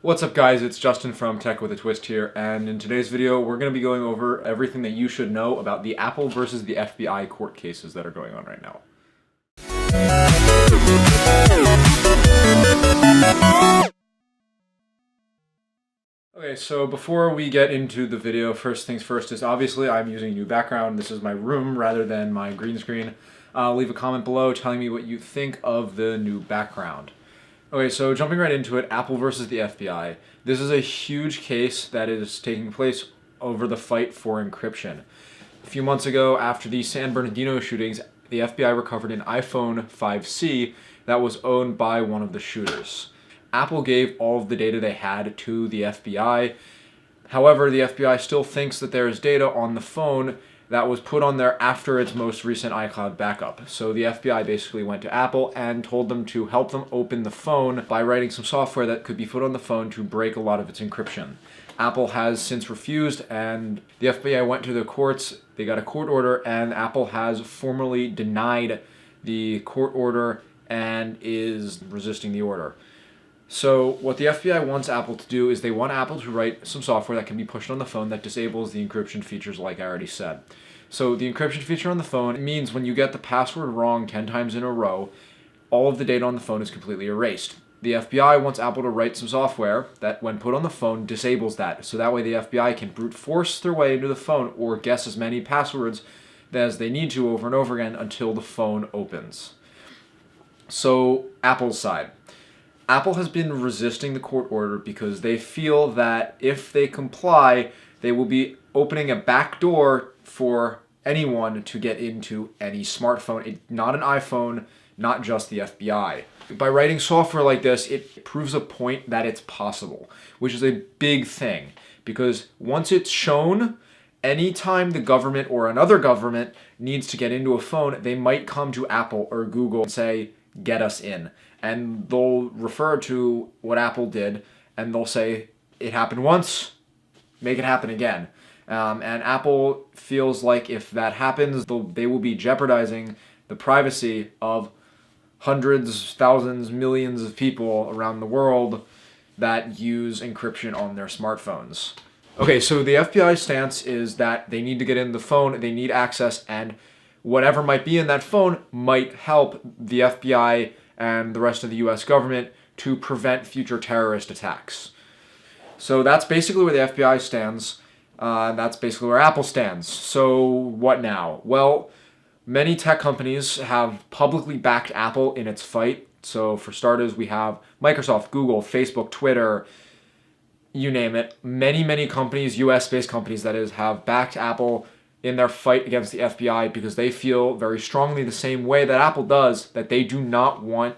What's up guys, it's Justin from Tech with a Twist here, and in today's video we're going to be going over everything that you should know about the Apple versus the FBI court cases that are going on right now. Okay, so before we get into the video, first things first is obviously I'm using a new background. This is my room rather than my green screen. Leave a comment below telling me what you think of the new background. Okay, so jumping right into it, Apple versus the FBI. This is a huge case that is taking place over the fight for encryption. A few months ago, after the San Bernardino shootings, the FBI recovered an iPhone 5C that was owned by one of the shooters. Apple gave all of the data they had to the FBI. However, the FBI still thinks that there is data on the phone that was put on there after its most recent iCloud backup. So the FBI basically went to Apple and told them to help them open the phone by writing some software that could be put on the phone to break a lot of its encryption. Apple has since refused, and the FBI went to the courts. They got a court order, and Apple has formally denied the court order and is resisting the order. So what the FBI wants Apple to do is they want Apple to write some software that can be pushed on the phone that disables the encryption features like I already said. So the encryption feature on the phone means when you get the password wrong 10 times in a row, all of the data on the phone is completely erased. The FBI wants Apple to write some software that, when put on the phone, disables that. So that way the FBI can brute force their way into the phone or guess as many passwords as they need to over and over again until the phone opens. So Apple's side. Apple has been resisting the court order because they feel that if they comply, they will be opening a back door for anyone to get into any smartphone, not an iPhone, not just the FBI. By writing software like this, it proves a point that it's possible, which is a big thing, because once it's shown, anytime the government or another government needs to get into a phone, they might come to Apple or Google and say, get us in. And they'll refer to what Apple did, and they'll say, it happened once, make it happen again. And Apple feels like if that happens, they will be jeopardizing the privacy of hundreds, thousands, millions of people around the world that use encryption on their smartphones. Okay, so the FBI stance is that they need to get in the phone, they need access, and whatever might be in that phone might help the FBI and the rest of the US government to prevent future terrorist attacks. So that's basically where the FBI stands. That's basically where Apple stands. So what now? Well, many tech companies have publicly backed Apple in its fight. So for starters, we have Microsoft, Google, Facebook, Twitter, you name it. Many companies, US-based companies that is, have backed Apple in their fight against the FBI because they feel very strongly the same way that Apple does, that they do not want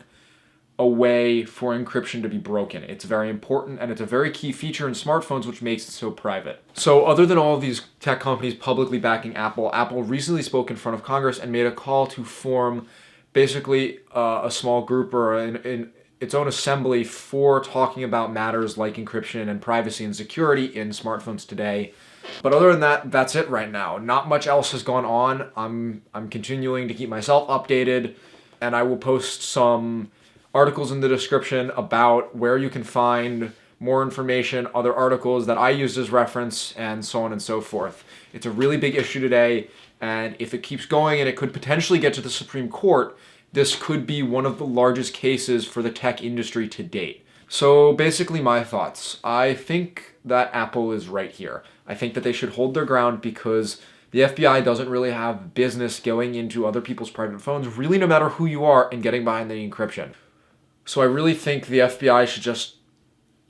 a way for encryption to be broken. It's very important, and it's a very key feature in smartphones, which makes it so private. So other than all of these tech companies publicly backing Apple, Apple recently spoke in front of Congress and made a call to form basically a small group or in its own assembly for talking about matters like encryption and privacy and security in smartphones today. But other than that, that's it right now. Not much else has gone on. I'm continuing to keep myself updated, and I will post some articles in the description about where you can find more information, other articles that I used as reference, and so on and so forth. It's a really big issue today, and if it keeps going and it could potentially get to the Supreme Court, this could be one of the largest cases for the tech industry to date. So basically my thoughts. I think that Apple is right here. I think that they should hold their ground because the FBI doesn't really have business going into other people's private phones, really no matter who you are, and getting behind the encryption. So I really think the FBI should just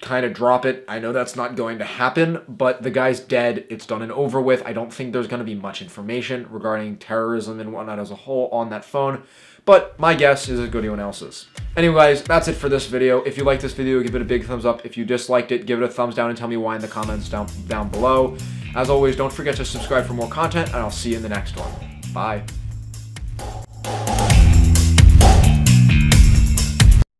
kind of drop it. I know that's not going to happen, but the guy's dead. It's done and over with. I don't think there's going to be much information regarding terrorism and whatnot as a whole on that phone, but my guess is as good as anyone else's. Anyways, that's it for this video. If you liked this video, give it a big thumbs up. If you disliked it, give it a thumbs down and tell me why in the comments down below. As always, don't forget to subscribe for more content, and I'll see you in the next one. Bye.